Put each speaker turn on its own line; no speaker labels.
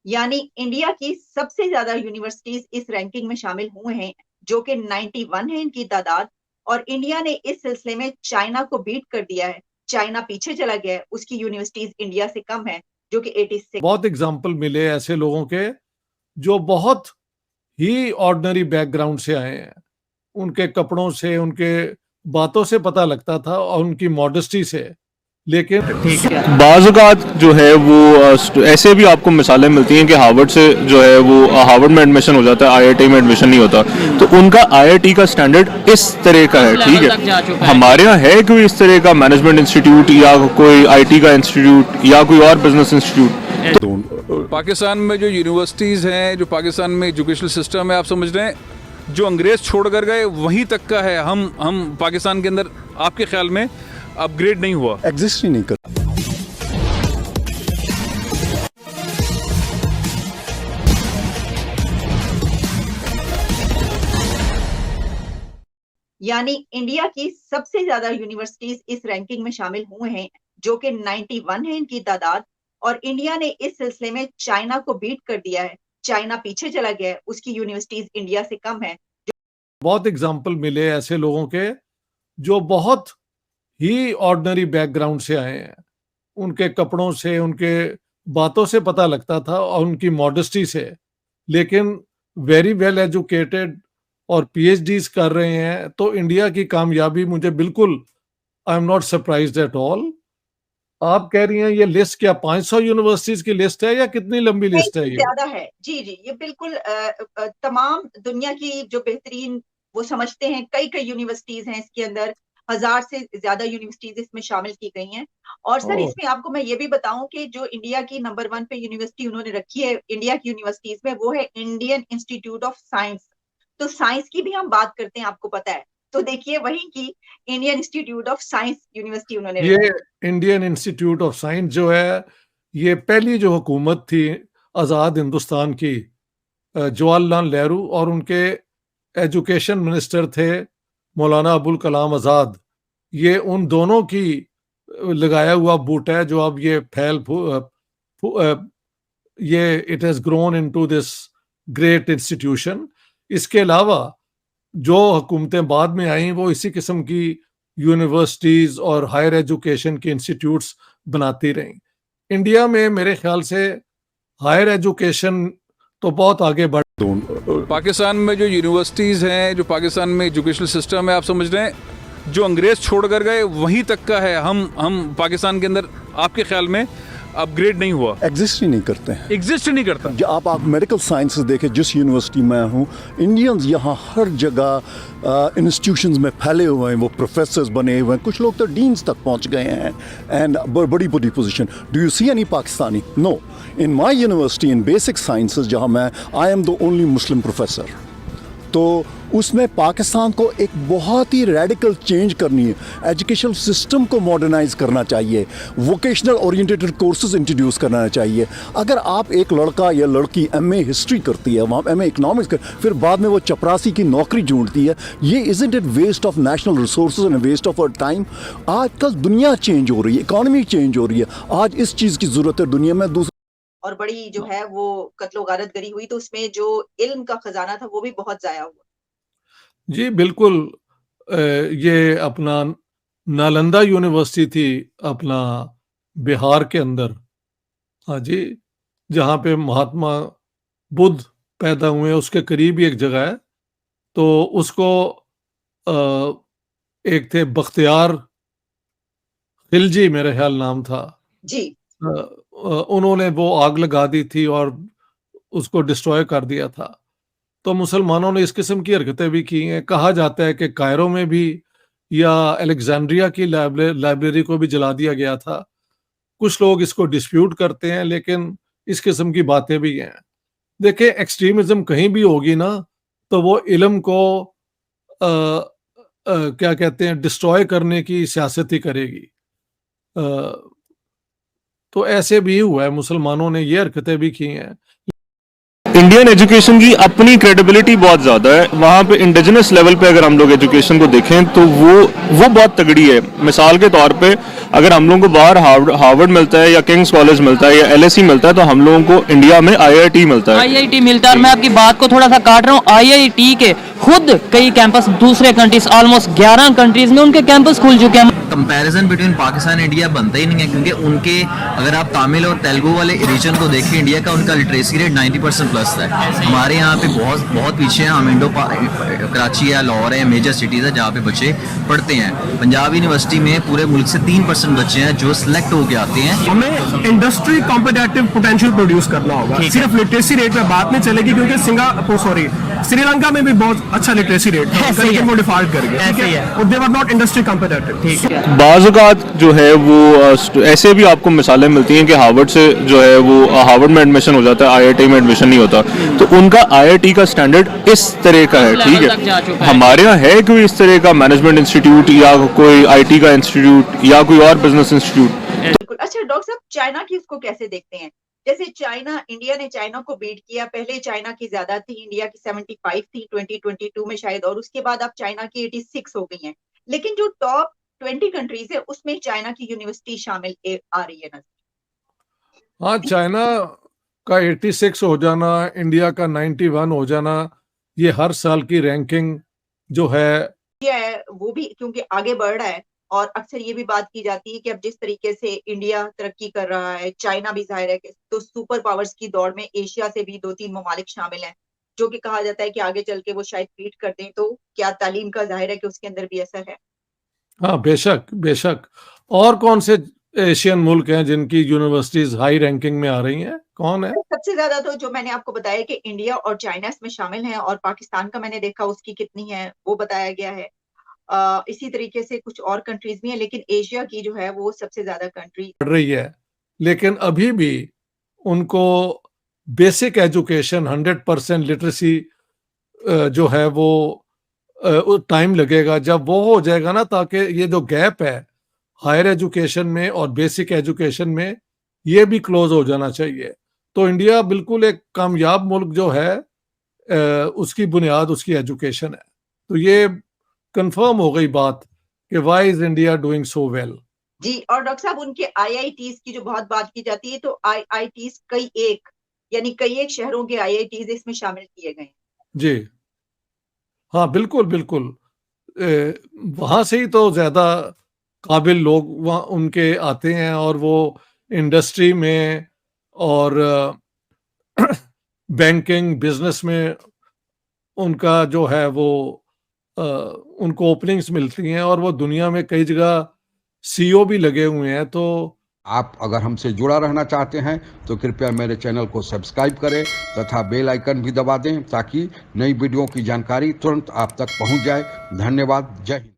यानी इंडिया की सबसे ज्यादा यूनिवर्सिटीज इस रैंकिंग में शामिल हुए हैं, जो कि 91 है इनकी तादाद। और इंडिया ने इस सिलसिले में चाइना को बीट कर दिया है। चाइना पीछे चला गया है, उसकी यूनिवर्सिटीज इंडिया से कम है, जो कि 86।
बहुत एग्जाम्पल मिले ऐसे लोगों के जो बहुत ही ऑर्डिनरी बैकग्राउंड से आए हैं। उनके कपड़ों से, उनके बातों से पता लगता था और उनकी मॉडेस्टी से। लेकिन
बाज़ जो है वो ऐसे भी आपको मिसालें मिलती हैं कि हार्वर्ड से जो है वो हार्वर्ड में एडमिशन हो जाता है, आईआईटी में एडमिशन नहीं होता। तो उनका आईआईटी का स्टैंडर्ड इस तरह का है, ठीक है। हमारे यहाँ है कोई इस तरह का मैनेजमेंट इंस्टीट्यूट या कोई आईटी का इंस्टीट्यूट या कोई और बिजनेस इंस्टीट्यूट?
पाकिस्तान में जो यूनिवर्सिटीज़ हैं, जो पाकिस्तान में एजुकेशनल सिस्टम है, आप समझ रहे हैं जो अंग्रेज़ छोड़ कर गए वहीं तक का है। हम पाकिस्तान के अंदर आपके ख्याल में अपग्रेड नहीं हुआ,
एग्जिस्ट ही नहीं करता।
यानी इंडिया की सबसे ज्यादा यूनिवर्सिटीज इस रैंकिंग में शामिल हुए हैं, जो कि 91 है इनकी तादाद। और इंडिया ने इस सिलसिले में चाइना को बीट कर दिया है। चाइना पीछे चला गया है, उसकी यूनिवर्सिटीज इंडिया से कम है।
बहुत एग्जाम्पल मिले ऐसे लोगों के जो बहुत ही ऑर्डिनरी बैकग्राउंड से आए हैं। उनके कपड़ों से, उनके बातों से पता लगता था और उनकी मॉडेस्टी से। लेकिन वेरी वेल एजुकेटेड और पीएचडीज कर रहे हैं। तो इंडिया की कामयाबी मुझे बिल्कुल, I am not surprised at all. आप कह रही हैं ये लिस्ट क्या 500 यूनिवर्सिटीज की लिस्ट है या कितनी लंबी
नहीं,
लिस्ट है ये?
ज्यादा है जी जी। ये बिल्कुल तमाम दुनिया की जो बेहतरीन वो समझते हैं, कई कई यूनिवर्सिटीज हैं इसके अंदर। 1000 से ज्यादा यूनिवर्सिटीज इसमें शामिल की गई हैं। और सर,
ओह,
इसमें आपको मैं ये भी बताऊं कि जो इंडिया की नंबर 1 पे यूनिवर्सिटी उन्होंने रखी है इंडिया की यूनिवर्सिटीज में, वो है इंडियन इंस्टीट्यूट ऑफ साइंस। तो साइंस की भी हम बात करते हैं, आपको पता है। तो देखिए, वहीं की Indian institute of science university उन्होंने
ये
रखी।
इंडियन इंस्टीट्यूट ऑफ साइंस जो है, ये पहली जो हुकूमत थी आज़ाद हिंदुस्तान की, जवाहरलाल नेहरू, और उनके एजुकेशन मिनिस्टर थे मौलाना अबुल कलाम आज़ाद। ये उन दोनों की लगाया हुआ बूट है जो अब ये ये it has grown into this great institution. इसके अलावा जो हुकूमतें बाद में आई वो इसी किस्म की यूनिवर्सिटीज और हायर एजुकेशन के इंस्टीट्यूट्स बनाती रहीं। इंडिया में मेरे ख्याल से हायर एजुकेशन तो बहुत आगे बढ़।
पाकिस्तान में जो यूनिवर्सिटीज़ हैं, जो पाकिस्तान में एजुकेशनल सिस्टम है, आप समझ रहे हैं जो अंग्रेज़ छोड़ कर गए वहीं तक का है। हम पाकिस्तान के अंदर आपके ख्याल में अपग्रेड नहीं हुआ,
एग्जिस्ट ही नहीं करते हैं।
एग्जिस्ट नहीं करता।
आप मेडिकल साइंसेज देखें, जिस यूनिवर्सिटी में हूँ, इंडियंस यहाँ हर जगह इंस्टीट्यूशंस में फैले हुए हैं। वो प्रोफेसर्स बने हुए हैं, कुछ लोग तो डीन्स तक पहुँच गए हैं एंड बड़ी बड़ी position. Do you see any Pakistani? No. In my university in basic sciences, जहाँ मैं I am the only Muslim professor, तो उसमें पाकिस्तान को एक बहुत ही रेडिकल चेंज करनी है। एजुकेशन सिस्टम को मॉडर्नाइज करना चाहिए, वोकेशनल ओरिएंटेड कोर्सेज इंट्रोड्यूस करना चाहिए। अगर आप एक लड़का या लड़की एमए हिस्ट्री करती है, वहाँ एमए इकोनॉमिक्स कर, फिर बाद में वो चपरासी की नौकरी ढूंढती है, ये isn't it waste of national resources and waste of our time? आजकल दुनिया चेंज हो रही है, इकॉनमी चेंज हो रही है, आज इस चीज़ की ज़रूरत है दुनिया में।
और बड़ी जो है वो कत्लो गारत गरी हुई, तो उसमें जो इल्म का खजाना था वो भी बहुत जाया हुआ।
जी बिल्कुल। ये अपना नालंदा यूनिवर्सिटी थी अपना बिहार के अंदर। हाँ जी, जहाँ पे महात्मा बुद्ध पैदा हुए उसके करीब ही एक जगह है। तो उसको एक थे बख्तियार खिलजी, मेरे ख्याल नाम था।
जी।
उन्होंने वो आग लगा दी थी और उसको डिस्ट्रॉय कर दिया था। तो मुसलमानों ने इस किस्म की हरकतें भी की हैं। कहा जाता है कि कायरो में भी या अलेक्जेंड्रिया की लाइब्रेरी को भी जला दिया गया था। कुछ लोग इसको डिस्प्यूट करते हैं, लेकिन इस किस्म की बातें भी हैं। देखिए, एक्सट्रीमिज्म कहीं भी होगी ना, तो वो इल्म को क्या कहते हैं, डिस्ट्रॉय करने की सियासत ही करेगी। अ, तो ऐसे भी हुआ है, मुसलमानों ने ये हरकतें भी की हैं।
इंडियन एजुकेशन की अपनी क्रेडिबिलिटी बहुत ज़्यादा है। वहाँ पे इंडिजिनस लेवल पे अगर हम लोग एजुकेशन को देखें तो वो बहुत तगड़ी है। मिसाल के तौर पे अगर हम लोगों को बाहर हार्वर्ड मिलता है या किंग्स कॉलेज मिलता है या LSE मिलता है, तो हम लोगों को इंडिया में IIT मिलता है।
IIT मिलता है। और मैं आपकी बात को थोड़ा सा काट रहा हूँ, IIT के खुद कई कैंपस दूसरे कंट्रीज, ऑलमोस्ट 11 कंट्रीज में उनके कैंपस खुल चुके हैं।
कंपैरिजन बिटवीन पाकिस्तान इंडिया बनता ही नहीं है, क्योंकि उनके अगर आप तमिल और तेलुगु वाले रीजन को देखें, इंडिया का उनका लिटरेसी रेट 90% प्लस है। हमारे यहाँ पे बहुत पीछे हैं। हम कराची है, लाहौर है, मेजर सिटीज़ है जहाँ पे बच्चे पढ़ते हैं। पंजाब यूनिवर्सिटी में पूरे मुल्क से 3% बच्चे हैं जो सिलेक्ट होके आते हैं।
हमें इंडस्ट्री कॉम्पिटेटिव पोटेंशियल प्रोड्यूस करना होगा। सिर्फ लिटरेसी रेट पे बात नहीं चलेगी, क्योंकि श्रीलंका में भी बहुत अच्छा लिटरेसी रेट है, लेकिन वो डिफॉल्ट कर गए और दे वर नॉट इंडस्ट्री कॉम्पिटेटिव। ठीक है।
बाज़-औक़ात जो है वो ऐसे भी आपको मिसालें मिलती हैं कि हार्वर्ड से जो है वो हार्वर्ड में एडमिशन हो जाता है, IIT में एडमिशन नहीं होता। तो उनका IIT का स्टैंडर्ड इस तरह का है। ठीक है, हमारे यहाँ है कोई इस तरह का मैनेजमेंट इंस्टीट्यूट या कोई IT का इंस्टीट्यूट या कोई और बिजनेस इंस्टीट्यूट?
बिल्कुल। अच्छा डॉक्टर साहब, चाइना की इसको कैसे देखते हैं? जैसे इंडिया ने चाइना को बीट किया, पहले चाइना की ज्यादा थी, इंडिया की 75 थी 2022 में शायद, और उसके बाद अब चाइना की 86 हो गई हैं। लेकिन जो टॉप 20 कंट्रीज है उसमें चाइना की यूनिवर्सिटी शामिल आ रही है ना?
हाँ, चाइना का 86 हो जाना, इंडिया का 91 हो जाना, ये हर साल की रैंकिंग जो है
वो भी क्योंकि आगे बढ़ रहा है। और अक्सर ये भी बात की जाती है कि अब जिस तरीके से इंडिया तरक्की कर रहा है, चाइना भी जाहिर है कि तो सुपर पावर्स की दौड़ में एशिया से भी 2-3 ममालिक शामिल हैं, जो कि कहा जाता है कि आगे चल के वो शायद बीट कर दें। तो क्या तालीम का जाहिर है कि उसके अंदर भी असर है?
हाँ, बेशक बेशक। और कौन से एशियन मुल्क हैं जिनकी यूनिवर्सिटीज हाई रैंकिंग में आ रही हैं? कौन है?
सबसे ज्यादा तो जो मैंने आपको बताया कि इंडिया और चाइना इसमें शामिल हैं, और पाकिस्तान का मैंने देखा उसकी कितनी है वो बताया गया है। इसी तरीके से कुछ और कंट्रीज भी हैं, लेकिन एशिया की जो है वो सबसे ज्यादा कंट्री
बढ़ रही है। लेकिन अभी भी उनको बेसिक एजुकेशन 100% लिटरेसी जो है वो टाइम लगेगा। जब वो हो जाएगा ना, ताकि ये जो गैप है हायर एजुकेशन में और बेसिक एजुकेशन में, ये भी क्लोज हो जाना चाहिए। तो इंडिया बिल्कुल एक कामयाब मुल्क जो है, उसकी बुनियाद उसकी एजुकेशन है। तो ये कंफर्म हो गई बात कि why is India doing so well.
जी। और डॉक्टर साहब, उनके IITs की जो बहुत बात की जाती है, तो IITs कई एक शहरों के IITs इसमें शामिल किए गए हैं।
जी हाँ, बिल्कुल बिल्कुल। वहाँ से ही तो ज्यादा काबिल लोग वहाँ उनके आते हैं, और वो इंडस्ट्री में और बैंकिंग बिजनेस में उनका जो है वो उनको ओपनिंग्स मिलती हैं, और वो दुनिया में कई जगह CEO भी लगे हुए हैं। तो
आप अगर हमसे जुड़ा रहना चाहते हैं तो कृपया मेरे चैनल को सब्सक्राइब करें तथा बेल आइकन भी दबा दें, ताकि नई वीडियो की जानकारी तुरंत आप तक पहुंच जाए। धन्यवाद। जय हिंद।